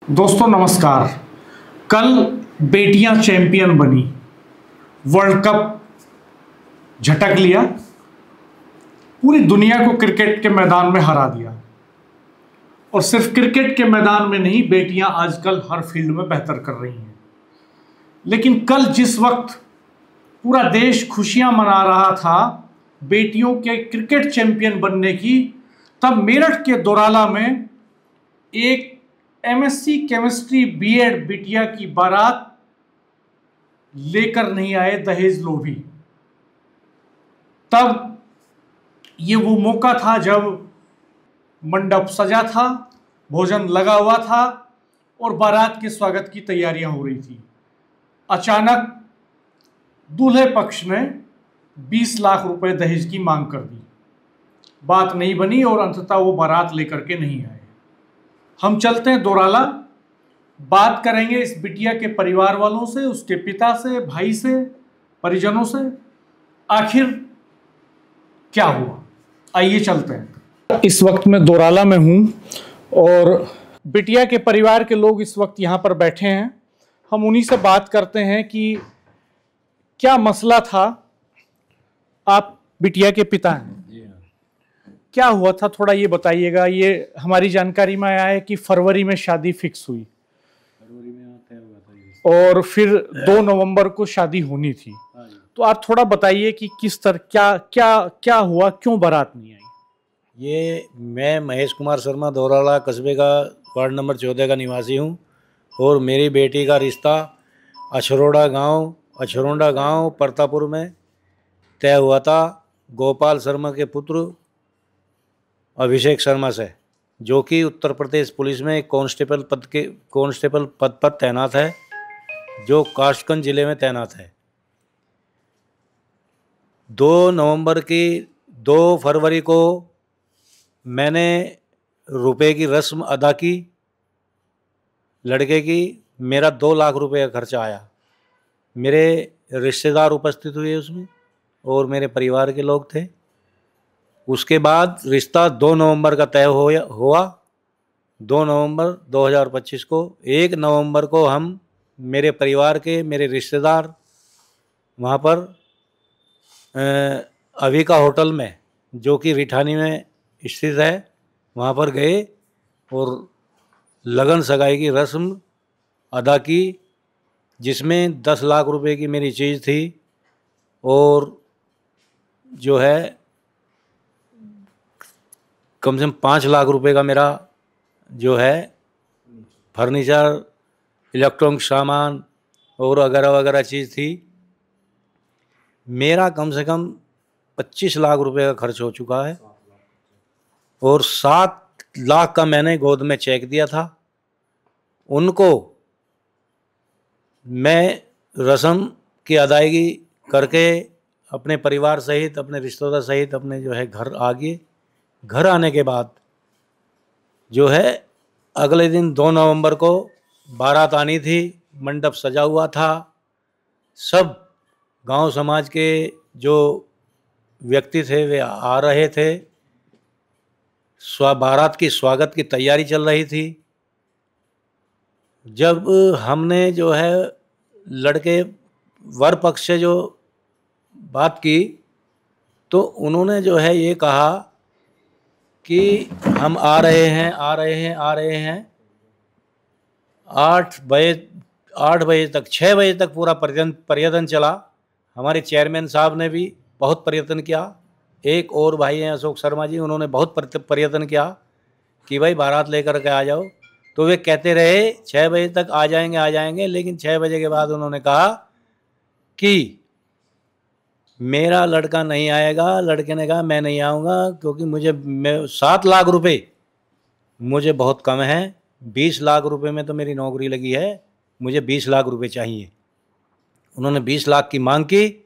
दोस्तों नमस्कार। कल बेटियां चैंपियन बनी, वर्ल्ड कप झटक लिया, पूरी दुनिया को क्रिकेट के मैदान में हरा दिया। और सिर्फ क्रिकेट के मैदान में नहीं, बेटियां आजकल हर फील्ड में बेहतर कर रही हैं। लेकिन कल जिस वक्त पूरा देश खुशियां मना रहा था बेटियों के क्रिकेट चैंपियन बनने की, तब मेरठ के दोराला में एक एमएससी केमिस्ट्री बीएड बिटिया की बारात लेकर नहीं आए दहेज लोभी। तब ये वो मौका था जब मंडप सजा था, भोजन लगा हुआ था और बारात के स्वागत की तैयारियां हो रही थी। अचानक दूल्हे पक्ष ने 20 लाख रुपए दहेज की मांग कर दी। बात नहीं बनी और अंततः वो बारात लेकर के नहीं आए। हम चलते हैं दोराला, बात करेंगे इस बिटिया के परिवार वालों से, उसके पिता से, भाई से, परिजनों से, आखिर क्या हुआ। आइए चलते हैं। इस वक्त मैं दोराला में हूं और बिटिया के परिवार के लोग इस वक्त यहां पर बैठे हैं। हम उन्हीं से बात करते हैं कि क्या मसला था। आप बिटिया के पिता हैं, क्या हुआ था थोड़ा ये बताइएगा। ये हमारी जानकारी में आया है कि फरवरी में शादी फिक्स हुई, फरवरी में तय हुआ था और फिर 2 नवंबर को शादी होनी थी। तो आप थोड़ा बताइए कि किस तरह क्या हुआ, क्यों बारात नहीं आई। ये मैं महेश कुमार शर्मा दोराला कस्बे का वार्ड नंबर 14 का निवासी हूँ और मेरी बेटी का रिश्ता अछरोड़ा गांव परतापुर में तय हुआ था गोपाल शर्मा के पुत्र अभिषेक शर्मा से, जो कि उत्तर प्रदेश पुलिस में एक कांस्टेबल पद पर तैनात है, जो कासगंज जिले में तैनात है। 2 फरवरी को मैंने रुपए की रस्म अदा की लड़के की। मेरा 2 लाख रुपए का खर्चा आया। मेरे रिश्तेदार उपस्थित हुए उसमें और मेरे परिवार के लोग थे। उसके बाद रिश्ता 2 नवंबर का तय हुआ। 2 नवंबर 2025 को 1 नवंबर को हम मेरे परिवार के मेरे रिश्तेदार वहाँ पर अविका होटल में, जो कि रिठानी में स्थित है, वहाँ पर गए और लगन सगाई की रस्म अदा की, जिसमें 10 लाख रुपए की मेरी चीज़ थी और जो है कम से कम 5 लाख रुपए का मेरा जो है फर्नीचर, इलेक्ट्रॉनिक सामान और वगैरह वगैरह चीज़ थी। मेरा कम से कम 25 लाख रुपए का खर्च हो चुका है और 7 लाख का मैंने गोद में चेक दिया था। उनको मैं रस्म की अदायगी करके अपने परिवार सहित, अपने रिश्तेदार सहित अपने जो है घर आ गए। घर आने के बाद जो है अगले दिन 2 नवंबर को बारात आनी थी। मंडप सजा हुआ था। सब गांव समाज के जो व्यक्ति थे वे आ रहे थे। बारात की स्वागत की तैयारी चल रही थी। जब हमने जो है लड़के वर पक्ष से जो बात की तो उन्होंने जो है ये कहा कि हम आ रहे हैं 8 बजे तक, 6 बजे तक पूरा पर्यटन चला। हमारे चेयरमैन साहब ने भी बहुत प्रयत्न किया। एक और भाई हैं अशोक शर्मा जी, उन्होंने बहुत प्रयत्न किया कि भाई बारात लेकर के आ जाओ। तो वे कहते रहे 6 बजे तक आ जाएंगे, लेकिन 6 बजे के बाद उन्होंने कहा कि मेरा लड़का नहीं आएगा। लड़के ने कहा मैं नहीं आऊँगा, क्योंकि 7 लाख रुपए मुझे बहुत कम है। 20 लाख रुपए में तो मेरी नौकरी लगी है, मुझे 20 लाख रुपए चाहिए। उन्होंने 20 लाख की मांग की।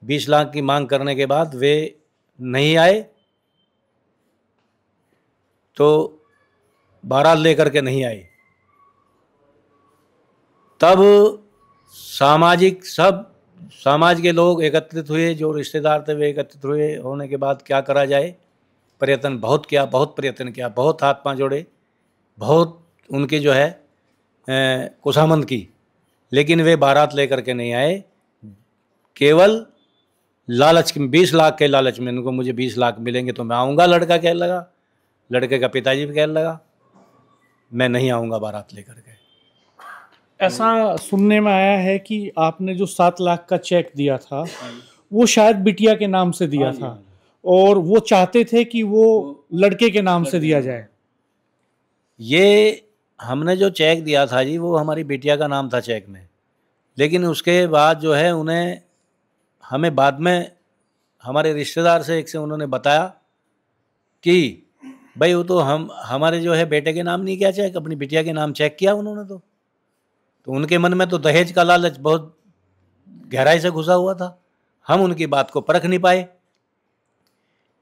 20 लाख की मांग करने के बाद वे नहीं आए, तो बारात लेकर के नहीं आए। तब समाज के लोग एकत्रित हुए, जो रिश्तेदार थे वे एकत्रित हुए। होने के बाद क्या करा जाए, बहुत प्रयत्न किया, बहुत हाथ पांव जोड़े, बहुत उनके जो है खुशामंद की, लेकिन वे बारात लेकर के नहीं आए। केवल लालच, 20 लाख के लालच में, उनको मुझे 20 लाख मिलेंगे तो मैं आऊँगा, लड़का कहने लगा। लड़के का पिताजी भी कहने लगा मैं नहीं आऊँगा बारात लेकर के। ऐसा सुनने में आया है कि आपने जो 7 लाख का चेक दिया था वो शायद बिटिया के नाम से दिया था, और वो चाहते थे कि वो लड़के के नाम से दिया जाए। ये हमने जो चेक दिया था जी, वो हमारी बिटिया का नाम था चेक में, लेकिन उसके बाद जो है उन्हें, हमें बाद में हमारे रिश्तेदार से एक से उन्होंने बताया कि भाई वो तो हमारे जो है बेटे के नाम नहीं किया चेक, अपनी बिटिया के नाम चेक किया उन्होंने। तो उनके मन में तो दहेज का लालच बहुत गहराई से घुसा हुआ था। हम उनकी बात को परख नहीं पाए।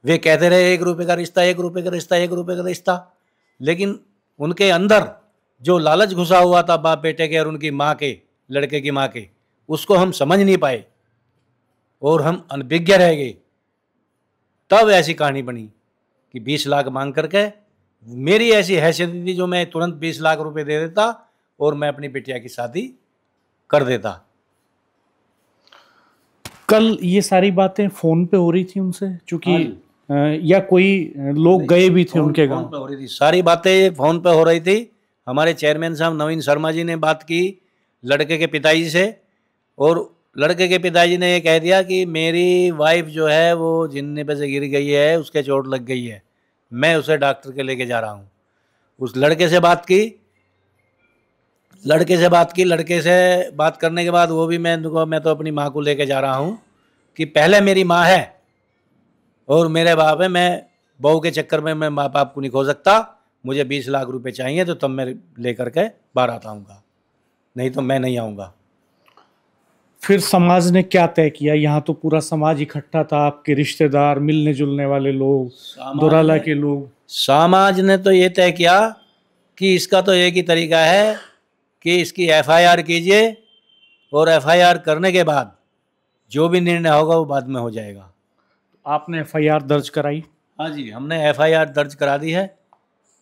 वे कहते रहे 1 रुपये का रिश्ता, 1 रुपये का रिश्ता, 1 रुपये का रिश्ता, लेकिन उनके अंदर जो लालच घुसा हुआ था बाप बेटे के और उनकी माँ के, लड़के की माँ के, उसको हम समझ नहीं पाए और हम अनभिज्ञ रह गए। तब ऐसी कहानी बनी कि 20 लाख मांग करके, मेरी ऐसी हैसियत थी जो मैं तुरंत 20 लाख रुपए दे देता और मैं अपनी बिटिया की शादी कर देता। कल ये सारी बातें फोन पे हो रही थी उनसे, चूंकि या कोई लोग गए भी थे उनके गांव? फोन पे हो रही थी, सारी बातें फोन पे हो रही थी। हमारे चेयरमैन साहब नवीन शर्मा जी ने बात की लड़के के पिताजी से, और लड़के के पिताजी ने ये कह दिया कि मेरी वाइफ जो है वो जिन्ने पे से गिर गई है, उसके चोट लग गई है, मैं उसे डॉक्टर के लेके जा रहा हूँ। उस लड़के से बात की, लड़के से बात करने के बाद वो भी मैं तो अपनी माँ को लेके जा रहा हूँ कि पहले मेरी माँ है और मेरे बाप है, मैं बहू के चक्कर में मैं माँ बाप को नहीं खो सकता, मुझे 20 लाख रुपए चाहिए तो तब मैं लेकर के बारात आऊँगा, नहीं तो मैं नहीं आऊँगा। फिर समाज ने क्या तय किया? यहाँ तो पूरा समाज इकट्ठा था, आपके रिश्तेदार, मिलने जुलने वाले लोग, दोराला के लोग। समाज ने तो ये तय किया कि इसका तो एक ही तरीका है कि इसकी FIR कीजिए और FIR करने के बाद जो भी निर्णय होगा वो बाद में हो जाएगा। आपने FIR दर्ज कराई? हाँ जी, हमने FIR दर्ज करा दी है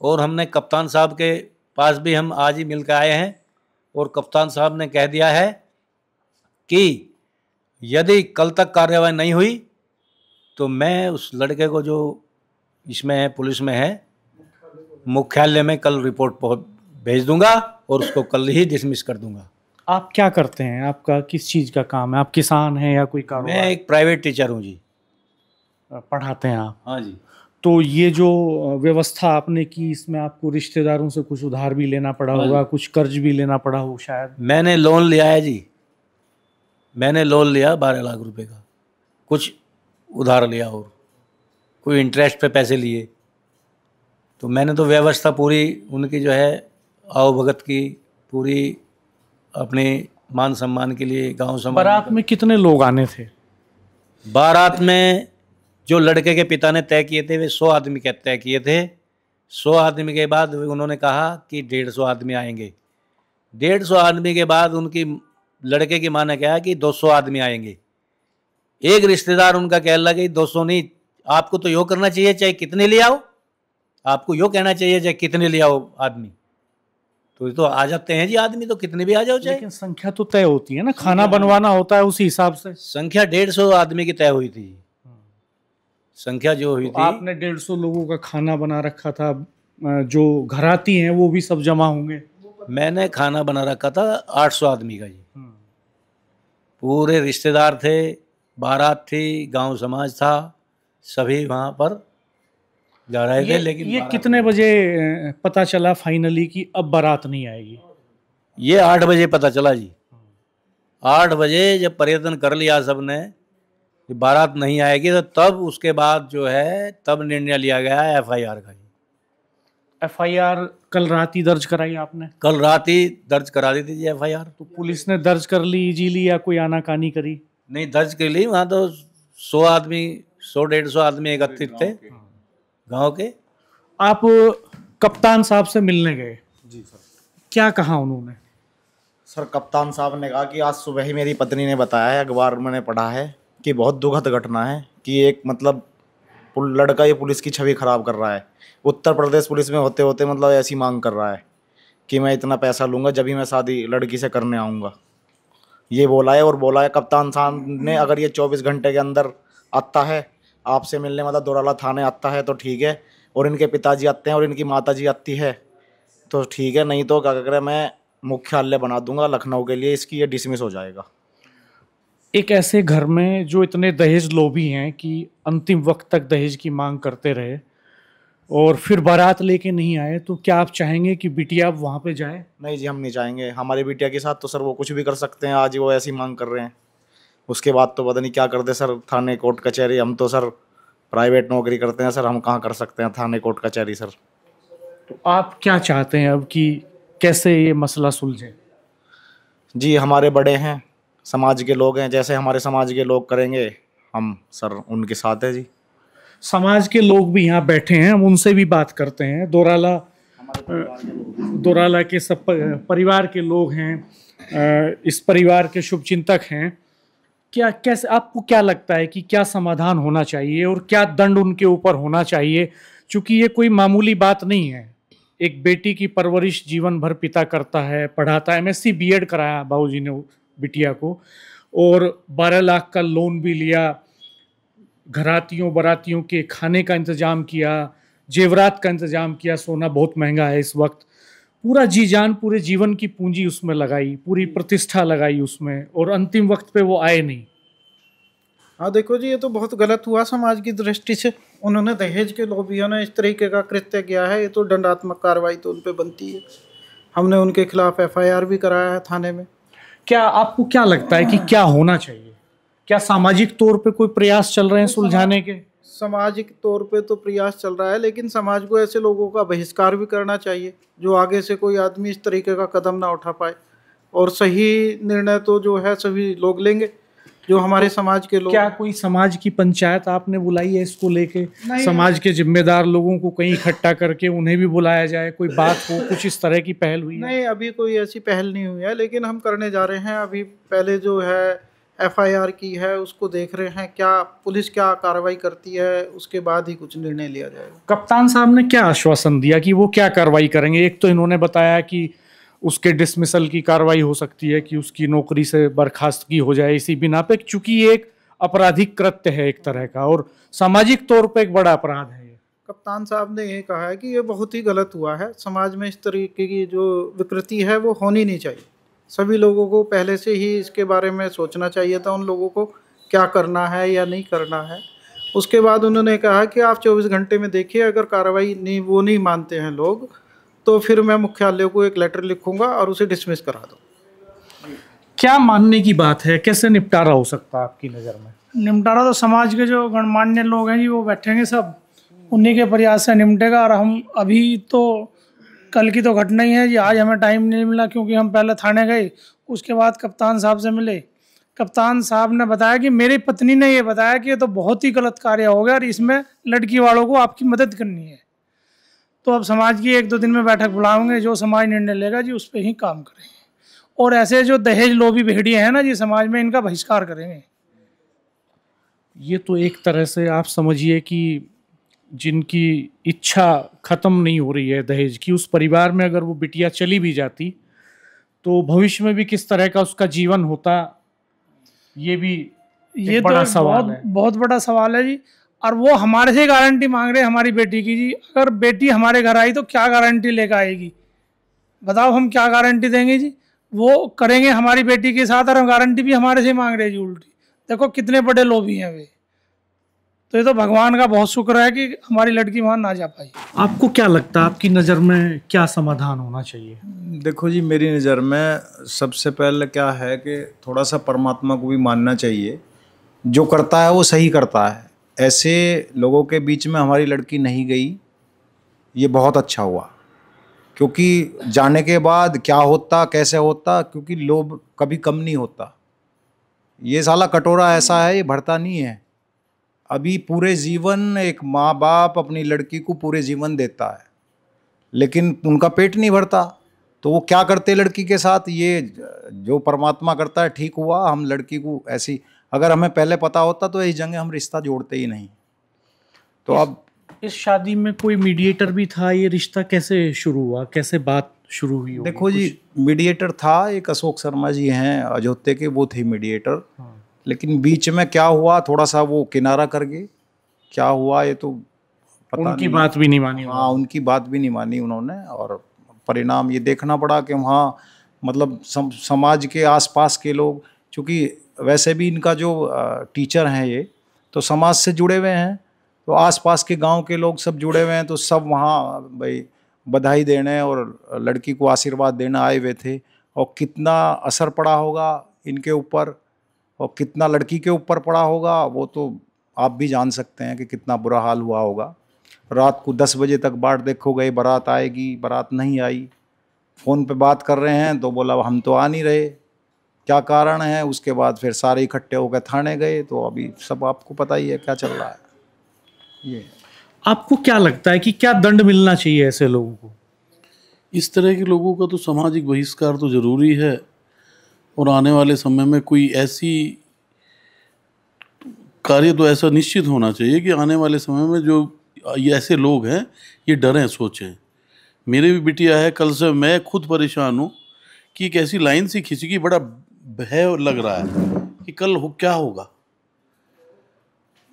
और हमने कप्तान साहब के पास भी हम आज ही मिल कर आए हैं, और कप्तान साहब ने कह दिया है कि यदि कल तक कार्रवाई नहीं हुई तो मैं उस लड़के को जो इसमें है, पुलिस में है, मुख्यालय में कल रिपोर्ट भेज दूंगा और उसको कल ही डिसमिस कर दूंगा। आप क्या करते हैं? आपका किस चीज़ का काम है? आप किसान हैं या कोई कारोबार? मैं एक प्राइवेट टीचर हूँ जी। पढ़ाते हैं आप? हाँ जी। तो ये जो व्यवस्था आपने की, इसमें आपको रिश्तेदारों से कुछ उधार भी लेना पड़ा होगा, कुछ कर्ज भी लेना पड़ा हो शायद? मैंने लोन लिया है जी, मैंने लोन लिया 12 लाख रुपए का, कुछ उधार लिया और कोई इंटरेस्ट पे पैसे लिए। तो मैंने तो व्यवस्था पूरी उनकी जो है आवभगत की, पूरी अपने मान सम्मान के लिए गांव समाज। बारात में कितने लोग आने थे? बारात में जो लड़के के पिता ने तय किए थे वे 100 आदमी के तय किए थे। 100 आदमी के बाद उन्होंने कहा कि 150 आदमी आएंगे। 150 आदमी के बाद उनकी लड़के की माँ ने कहा कि 200 आदमी आएंगे। एक रिश्तेदार उनका कहने लगा कि 200 नहीं, आपको तो यो करना चाहिए चाहे कितने ले आओ, आपको यो कहना चाहिए चाहे कितने ले आओ आदमी, तो ये तो आ जाते हैं जी आदमी, तो कितने भी आ जाओ चाहे। लेकिन संख्या तो तय होती है ना, खाना बनवाना होता है उसी हिसाब से। संख्या 150 आदमी की तय हुई थी, संख्या जो हुई थी। आपने 150 लोगों का खाना बना रखा था, जो घराती हैं वो भी सब जमा होंगे? मैंने खाना बना रखा था 800 आदमी का जी। पूरे रिश्तेदार थे, बारात थी, गांव समाज था, सभी वहाँ पर जा रहे थे। लेकिन ये कितने बजे पता चला फाइनली कि अब बारात नहीं आएगी? ये 8 बजे पता चला जी। 8 बजे जब पर्यटन कर लिया सबने, बारात नहीं आएगी, तो तब उसके बाद जो है तब निर्णय लिया गया है FIR का। FIR कल रात ही दर्ज कराई आपने? कल रात ही दर्ज करा दी थी जी FIR। तो पुलिस ने दर्ज कर ली इजीली या कोई आनाकानी करी? नहीं, दर्ज कर ली। वहाँ तो 100 आदमी, 100-150 आदमी एकत्रित थे गांव के। आप कप्तान साहब से मिलने गए? जी सर। क्या कहा उन्होंने? सर कप्तान साहब ने कहा कि आज सुबह ही मेरी पत्नी ने बताया है, अखबार मैंने पढ़ा है कि बहुत दुखद घटना है कि एक मतलब लड़का ये पुलिस की छवि खराब कर रहा है, उत्तर प्रदेश पुलिस में होते होते मतलब ऐसी मांग कर रहा है कि मैं इतना पैसा लूँगा जब ही मैं शादी लड़की से करने आऊँगा, ये बोला है। और बोला है कप्तान साहब ने, अगर ये 24 घंटे के अंदर आता है आपसे मिलने, मतलब दोराला थाने आता है तो ठीक है, और इनके पिताजी आते हैं और इनकी माताजी आती है तो ठीक है, नहीं तो क्या कह रहे, मैं मुख्यालय बना दूंगा लखनऊ के लिए, इसकी ये डिसमिस हो जाएगा। एक ऐसे घर में जो इतने दहेज लोभी हैं कि अंतिम वक्त तक दहेज की मांग करते रहे और फिर बारात लेके नहीं आए, तो क्या आप चाहेंगे कि बिटिया अब वहाँ पे जाए? नहीं जी, हम नहीं चाहेंगे। हमारी बिटिया के साथ तो सर वो कुछ भी कर सकते हैं, आज वो ऐसी मांग कर रहे हैं, उसके बाद तो पता नहीं क्या करते सर, थाने कोर्ट कचहरी। हम तो सर प्राइवेट नौकरी करते हैं सर, हम कहाँ कर सकते हैं थाने कोर्ट कचहरी सर। तो आप क्या चाहते हैं अब कि कैसे ये मसला सुलझे? जी, हमारे बड़े हैं, समाज के लोग हैं, जैसे हमारे समाज के लोग करेंगे हम सर उनके साथ है जी। समाज के लोग भी यहाँ बैठे हैं, हम उनसे भी बात करते हैं। दोराला के सब परिवार के लोग हैं, इस परिवार के शुभचिंतक हैं। क्या कैसे आपको क्या लगता है कि क्या समाधान होना चाहिए और क्या दंड उनके ऊपर होना चाहिए? क्योंकि ये कोई मामूली बात नहीं है। एक बेटी की परवरिश जीवन भर पिता करता है, पढ़ाता है, MSc B.Ed कराया बाबूजी ने बिटिया को, और 12 लाख का लोन भी लिया, घरातियों बरातियों के खाने का इंतजाम किया, जेवरात का इंतजाम किया, सोना बहुत महंगा है इस वक्त, पूरा जी जान पूरे जीवन की पूंजी उसमें लगाई, पूरी प्रतिष्ठा लगाई उसमें, और अंतिम वक्त पे वो आए नहीं। हाँ देखो जी, ये तो बहुत गलत हुआ समाज की दृष्टि से। उन्होंने दहेज के लोभियों ने इस तरीके का कृत्य किया है, ये तो दंडात्मक कार्रवाई तो उन पे बनती है। हमने उनके खिलाफ FIR भी कराया है थाने में। क्या आपको क्या लगता है कि क्या होना चाहिए? क्या सामाजिक तौर पे कोई प्रयास चल रहे हैं सुलझाने के? सामाजिक तौर पे तो प्रयास चल रहा है, लेकिन समाज को ऐसे लोगों का बहिष्कार भी करना चाहिए जो आगे से कोई आदमी इस तरीके का कदम ना उठा पाए। और सही निर्णय तो जो है सभी लोग लेंगे, जो हमारे समाज के लोग। क्या कोई समाज की पंचायत आपने बुलाई है इसको लेके? समाज के जिम्मेदार लोगों को कहीं इकट्ठा करके उन्हें भी बुलाया जाए, कोई बात हो, कुछ इस तरह की पहल हुई है? नहीं, अभी कोई ऐसी पहल नहीं हुई है, लेकिन हम करने जा रहे हैं। अभी पहले जो है FIR की है उसको देख रहे हैं, क्या पुलिस क्या कार्रवाई करती है, उसके बाद ही कुछ निर्णय लिया जाएगा। कप्तान साहब ने क्या आश्वासन दिया कि वो क्या कार्रवाई करेंगे? एक तो इन्होंने बताया कि उसके डिसमिसल की कार्रवाई हो सकती है, कि उसकी नौकरी से बर्खास्तगी हो जाए इसी बिना पे, चूंकि ये एक आपराधिक कृत्य है एक तरह का और सामाजिक तौर पे एक बड़ा अपराध है। कप्तान साहब ने ये कहा है कि ये बहुत ही गलत हुआ है। समाज में इस तरीके की जो विकृति है वो होनी नहीं चाहिए। सभी लोगों को पहले से ही इसके बारे में सोचना चाहिए था, उन लोगों को क्या करना है या नहीं करना है। उसके बाद उन्होंने कहा कि आप 24 घंटे में देखिए, अगर कार्रवाई नहीं मानते हैं लोग, तो फिर मैं मुख्यालय को एक लेटर लिखूंगा और उसे डिसमिस करा दूँ। क्या मानने की बात है? कैसे निपटारा हो सकता है आपकी नज़र में? निपटारा तो समाज के जो गणमान्य लोग हैं जी वो बैठेंगे, सब उन्हीं के प्रयास से निपटेगा। और हम अभी तो कल की तो घटना ही है जी, आज हमें टाइम नहीं मिला क्योंकि हम पहले थाने गए, उसके बाद कप्तान साहब से मिले। कप्तान साहब ने बताया कि मेरी पत्नी ने ये बताया कि ये तो बहुत ही गलत कार्य हो गया और इसमें लड़की वालों को आपकी मदद करनी है। तो अब समाज की 1-2 दिन में बैठक बुलाएंगे, जो समाज निर्णय लेगा जी उस पर ही काम करेंगे। और ऐसे जो दहेज लोभी भेड़िए हैं ना जी समाज में, इनका बहिष्कार करेंगे। ये तो एक तरह से आप समझिए कि जिनकी इच्छा खत्म नहीं हो रही है दहेज की, उस परिवार में अगर वो बिटिया चली भी जाती तो भविष्य में भी किस तरह का उसका जीवन होता, ये भी एक बड़ा सवाल है। बहुत बड़ा सवाल है जी। और वो हमारे से गारंटी मांग रहे हैं हमारी बेटी की जी। अगर बेटी हमारे घर आई तो क्या गारंटी लेकर आएगी? बताओ, हम क्या गारंटी देंगे जी? वो करेंगे हमारी बेटी के साथ और हम गारंटी भी हमारे से मांग रहे हैं जी उल्टी। देखो कितने बड़े लोभी हैं वे। तो ये तो भगवान का बहुत शुक्र है कि हमारी लड़की वहाँ ना जा पाई। आपको क्या लगता है, आपकी नज़र में क्या समाधान होना चाहिए? देखो जी, मेरी नज़र में सबसे पहले क्या है कि थोड़ा सा परमात्मा को भी मानना चाहिए। जो करता है वो सही करता है। ऐसे लोगों के बीच में हमारी लड़की नहीं गई, ये बहुत अच्छा हुआ। क्योंकि जाने के बाद क्या होता कैसे होता, क्योंकि लोभ कभी कम नहीं होता। ये साला कटोरा ऐसा है, ये भरता नहीं है। अभी पूरे जीवन एक माँ बाप अपनी लड़की को पूरे जीवन देता है, लेकिन उनका पेट नहीं भरता, तो वो क्या करते लड़की के साथ? ये जो परमात्मा करता है ठीक हुआ। हम लड़की को ऐसी, अगर हमें पहले पता होता तो इस जगह हम रिश्ता जोड़ते ही नहीं। तो अब इस शादी में कोई मीडिएटर भी था? ये रिश्ता कैसे शुरू हुआ, कैसे बात शुरू हुई होगी? देखो जी, मीडिएटर था एक अशोक शर्मा जी हैं अयोध्या के, वो थे मीडिएटर। लेकिन बीच में क्या हुआ, थोड़ा सा वो किनारा कर गए। क्या हुआ ये तो पता उनकी नहीं। बात भी नहीं मानी हाँ, उनकी बात भी नहीं मानी उन्होंने, और परिणाम ये देखना पड़ा कि वहाँ मतलब समाज के आसपास के लोग, चूँकि वैसे भी इनका जो टीचर हैं ये तो समाज से जुड़े हुए हैं, तो आसपास के गांव के लोग सब जुड़े हुए हैं, तो सब वहाँ भाई बधाई देने और लड़की को आशीर्वाद देने आए हुए थे। और कितना असर पड़ा होगा इनके ऊपर और कितना लड़की के ऊपर पड़ा होगा, वो तो आप भी जान सकते हैं कि कितना बुरा हाल हुआ होगा। रात को 10 बजे तक बाट देखो गए, बारात आएगी, बारात नहीं आई। फ़ोन पे बात कर रहे हैं तो बोला हम तो आ नहीं रहे, क्या कारण है। उसके बाद फिर सारे इकट्ठे होकर थाने गए, तो अभी सब आपको पता ही है क्या चल रहा है। ये आपको क्या लगता है कि क्या दंड मिलना चाहिए ऐसे लोगों को? इस तरह के लोगों का तो सामाजिक बहिष्कार तो ज़रूरी है, और आने वाले समय में कोई ऐसी कार्य तो ऐसा निश्चित होना चाहिए कि आने वाले समय में जो ये ऐसे लोग हैं ये डरें, सोचें। मेरे भी बिटिया है, कल से मैं खुद परेशान हूँ कि एक ऐसी लाइन सी खिंची, बड़ा भय लग रहा है कि कल क्या होगा।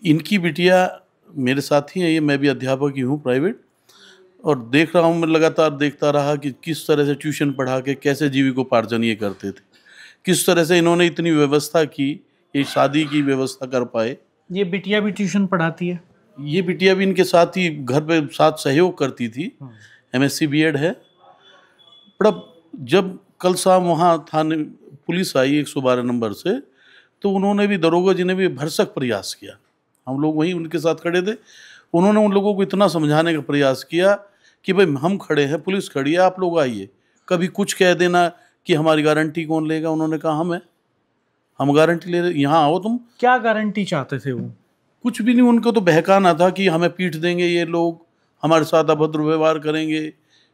इनकी बिटिया मेरे साथ ही है, ये मैं भी अध्यापक ही हूँ प्राइवेट, और देख रहा हूँ, मैं लगातार देखता रहा कि किस तरह से ट्यूशन पढ़ा के कैसे जीविकोपार्जन ये करते थे, किस तरह से इन्होंने इतनी व्यवस्था की, ये शादी की व्यवस्था कर पाए। ये बिटिया भी ट्यूशन पढ़ाती है? ये बिटिया भी इनके साथ ही घर पे साथ सहयोग करती थी, MSc B.Ed है। बड़ा जब कल शाम वहाँ थाने पुलिस आई 112 नंबर से, तो उन्होंने भी, दरोगा जी ने भी भरसक प्रयास किया। हम लोग वहीं उनके साथ खड़े थे, उन्होंने उन लोगों को इतना समझाने का प्रयास किया कि भाई हम खड़े हैं, पुलिस खड़ी है, आप लोग आइए, कभी कुछ कह देना कि हमारी गारंटी कौन लेगा। उन्होंने कहा हम गारंटी ले रहे, यहाँ आओ तुम। क्या गारंटी चाहते थे वो? कुछ भी नहीं, उनको तो बहकाना था कि हमें पीट देंगे ये लोग, हमारे साथ अभद्र व्यवहार करेंगे,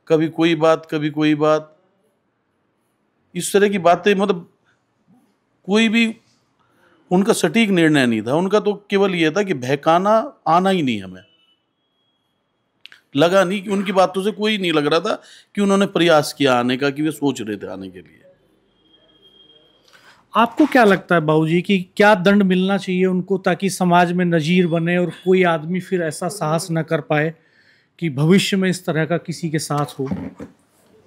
कभी कोई बात कभी कोई बात, इस तरह की बातें। मतलब कोई भी उनका सटीक निर्णय नहीं था, उनका तो केवल ये था कि बहकाना, आना ही नहीं हमें। लगा नहीं कि उनकी बातों से कोई नहीं लग रहा था कि उन्होंने प्रयास किया आने का, कि वे सोच रहे थे आने के लिए। आपको क्या लगता है बाबूजी कि क्या दंड मिलना चाहिए उनको ताकि समाज में नजीर बने और कोई आदमी फिर ऐसा साहस न कर पाए कि भविष्य में इस तरह का किसी के साथ हो?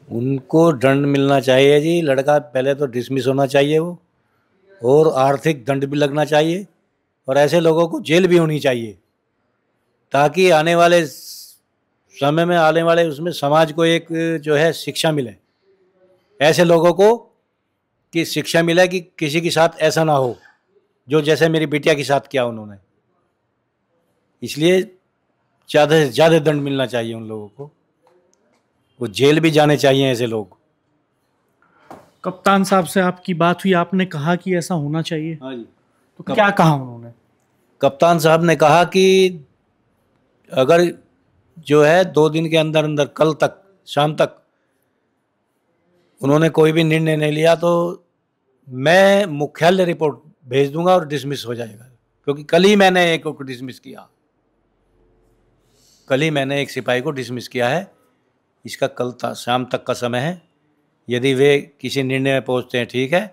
उनको दंड मिलना चाहिए जी। लड़का पहले तो डिसमिस होना चाहिए वो, और आर्थिक दंड भी लगना चाहिए, और ऐसे लोगों को जेल भी होनी चाहिए, ताकि आने वाले समय में, आने वाले उसमें समाज को एक जो है शिक्षा मिले, ऐसे लोगों को कि शिक्षा मिले कि किसी के साथ ऐसा ना हो जो जैसे मेरी बिटिया के साथ किया उन्होंने। इसलिए ज़्यादा से ज़्यादा दंड मिलना चाहिए उन लोगों को, वो जेल भी जाने चाहिए ऐसे लोग। कप्तान साहब से आपकी बात हुई, आपने कहा कि ऐसा होना चाहिए? हाँ जी। तो क्या कहा उन्होंने? कप्तान साहब ने कहा कि अगर जो है 2 दिन के अंदर अंदर, कल तक शाम तक उन्होंने कोई भी निर्णय नहीं लिया तो मैं मुख्यालय रिपोर्ट भेज दूंगा और डिसमिस हो जाएगा। क्योंकि कल ही मैंने एक को डिसमिस किया, कल ही मैंने एक सिपाही को डिसमिस किया है। इसका कल शाम तक का समय है, यदि वे किसी निर्णय में पहुंचते हैं ठीक है,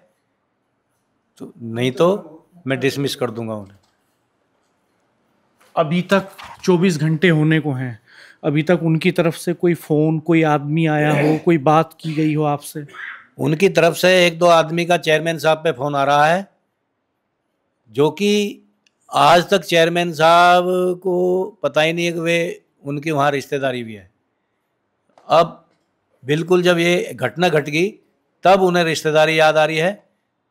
तो नहीं तो मैं डिसमिस कर दूंगा उन्हें। अभी तक 24 घंटे होने को हैं, अभी तक उनकी तरफ से कोई फ़ोन, कोई आदमी आया हो, कोई बात की गई हो आपसे? उनकी तरफ से 1-2 आदमी का चेयरमैन साहब पे फ़ोन आ रहा है, जो कि आज तक चेयरमैन साहब को पता ही नहीं है कि वे उनकी वहाँ रिश्तेदारी भी है। अब बिल्कुल जब ये घटना घट गई तब उन्हें रिश्तेदारी याद आ रही है,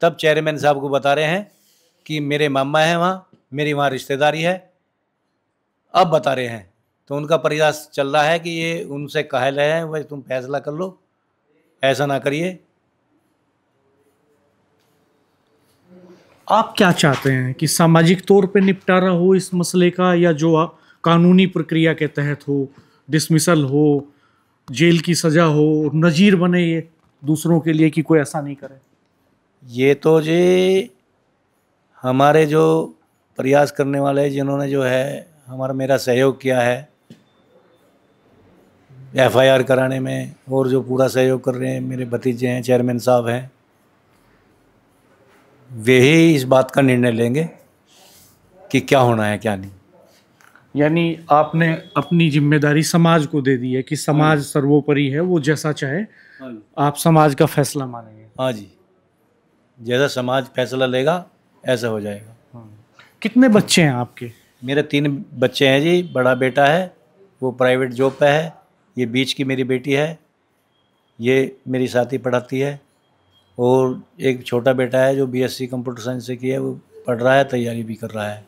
तब चेयरमैन साहब को बता रहे हैं कि मेरे मामा हैं वहाँ, मेरी वहाँ रिश्तेदारी है, अब बता रहे हैं। तो उनका प्रयास चल रहा है कि ये उनसे कह रहे हैं भाई तुम फैसला कर लो, ऐसा ना करिए। आप क्या चाहते हैं कि सामाजिक तौर पे निपटारा हो इस मसले का, या जो कानूनी प्रक्रिया के तहत हो, डिसमिसल हो, जेल की सज़ा हो, नज़ीर बने ये दूसरों के लिए कि कोई ऐसा नहीं करे? ये तो जी हमारे जो प्रयास करने वाले जिन्होंने जो है मेरा सहयोग किया है, FIR कराने में, और जो पूरा सहयोग कर रहे हैं मेरे भतीजे हैं, चेयरमैन साहब हैं, वे ही इस बात का निर्णय लेंगे कि क्या होना है क्या नहीं। यानी आपने अपनी जिम्मेदारी समाज को दे दी है कि समाज सर्वोपरि है, वो जैसा चाहे आप समाज का फैसला मानेंगे। हाँ जी, जैसा समाज फैसला लेगा ऐसा हो जाएगा। कितने बच्चे हैं आपके? मेरे 3 बच्चे हैं जी। बड़ा बेटा है, वो प्राइवेट जॉब पे है। ये बीच की मेरी बेटी है, ये मेरी साथी पढ़ाती है। और एक छोटा बेटा है जो BSc कंप्यूटर साइंस से किया है, वो पढ़ रहा है, तैयारी भी कर रहा है।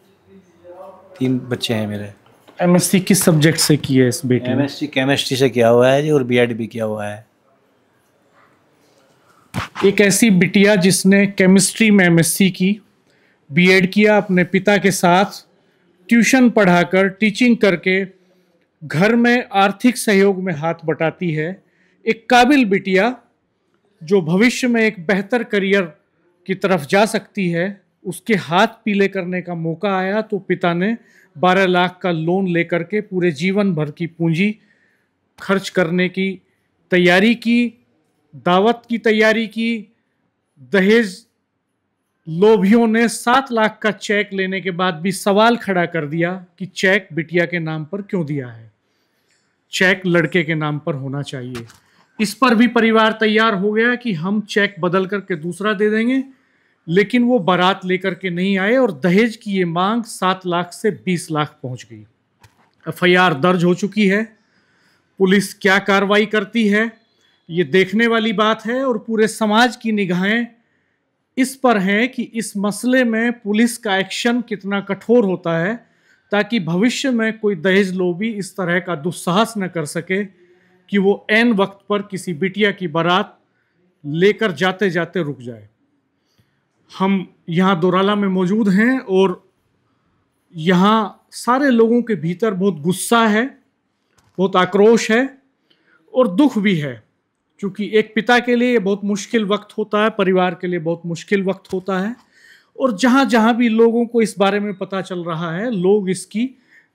3 बच्चे हैं मेरे। MSc किस सब्जेक्ट से की है इस बेटी ने? MSc केमिस्ट्री से किया हुआ है जी, और B.Ed भी किया हुआ है। एक ऐसी बिटिया जिसने केमिस्ट्री में MSc की, B.Ed किया, अपने पिता के साथ ट्यूशन पढ़ाकर, टीचिंग करके घर में आर्थिक सहयोग में हाथ बटाती है। एक काबिल बिटिया जो भविष्य में एक बेहतर करियर की तरफ जा सकती है, उसके हाथ पीले करने का मौका आया तो पिता ने 12 लाख का लोन लेकर के पूरे जीवन भर की पूंजी खर्च करने की तैयारी की, दावत की तैयारी की। दहेज लोभियों ने 7 लाख का चेक लेने के बाद भी सवाल खड़ा कर दिया कि चेक बिटिया के नाम पर क्यों दिया है, चेक लड़के के नाम पर होना चाहिए। इस पर भी परिवार तैयार हो गया कि हम चेक बदल करके दूसरा दे देंगे, लेकिन वो बारात लेकर के नहीं आए और दहेज की ये मांग 7 लाख से 20 लाख पहुंच गई। FIR दर्ज हो चुकी है। पुलिस क्या कार्रवाई करती है ये देखने वाली बात है, और पूरे समाज की निगाहें इस पर हैं कि इस मसले में पुलिस का एक्शन कितना कठोर होता है, ताकि भविष्य में कोई दहेज लोभी इस तरह का दुस्साहस न कर सके कि वो ऐन वक्त पर किसी बिटिया की बारात लेकर जाते जाते रुक जाए। हम यहाँ दोराला में मौजूद हैं और यहाँ सारे लोगों के भीतर बहुत गुस्सा है, बहुत आक्रोश है और दुख भी है, क्योंकि एक पिता के लिए बहुत मुश्किल वक्त होता है, परिवार के लिए बहुत मुश्किल वक्त होता है। और जहाँ जहाँ भी लोगों को इस बारे में पता चल रहा है, लोग इसकी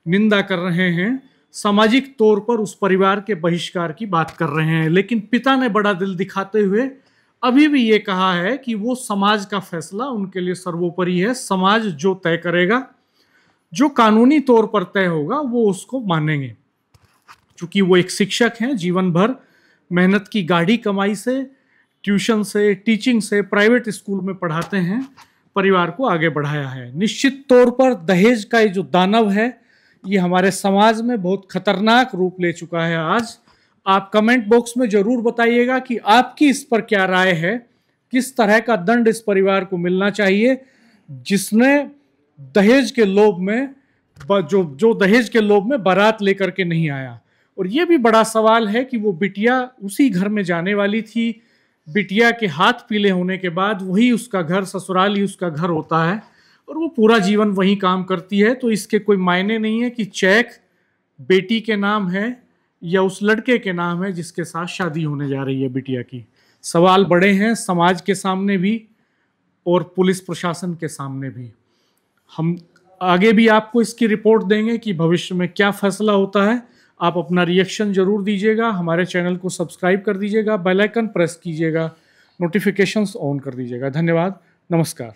निंदा कर रहे हैं, सामाजिक तौर पर उस परिवार के बहिष्कार की बात कर रहे हैं। लेकिन पिता ने बड़ा दिल दिखाते हुए अभी भी ये कहा है कि वो समाज का फैसला उनके लिए सर्वोपरि है। समाज जो तय करेगा, जो कानूनी तौर पर तय होगा, वो उसको मानेंगे। क्योंकि वो एक शिक्षक हैं, जीवन भर मेहनत की गाढ़ी कमाई से, ट्यूशन से, टीचिंग से, प्राइवेट स्कूल में पढ़ाते हैं, परिवार को आगे बढ़ाया है। निश्चित तौर पर दहेज का ये जो दानव है, ये हमारे समाज में बहुत खतरनाक रूप ले चुका है। आज आप कमेंट बॉक्स में जरूर बताइएगा कि आपकी इस पर क्या राय है, किस तरह का दंड इस परिवार को मिलना चाहिए जिसने दहेज के लोभ में जो दहेज के लोभ में बारात लेकर के नहीं आया। और ये भी बड़ा सवाल है कि वो बिटिया उसी घर में जाने वाली थी, बिटिया के हाथ पीले होने के बाद वही उसका घर, ससुराल ही उसका घर होता है और वो पूरा जीवन वहीं काम करती है। तो इसके कोई मायने नहीं है कि चेक बेटी के नाम है या उस लड़के के नाम है जिसके साथ शादी होने जा रही है बिटिया की। सवाल बड़े हैं समाज के सामने भी और पुलिस प्रशासन के सामने भी। हम आगे भी आपको इसकी रिपोर्ट देंगे कि भविष्य में क्या फैसला होता है। आप अपना रिएक्शन जरूर दीजिएगा, हमारे चैनल को सब्सक्राइब कर दीजिएगा, बेल आइकन प्रेस कीजिएगा, नोटिफिकेशंस ऑन कर दीजिएगा। धन्यवाद, नमस्कार।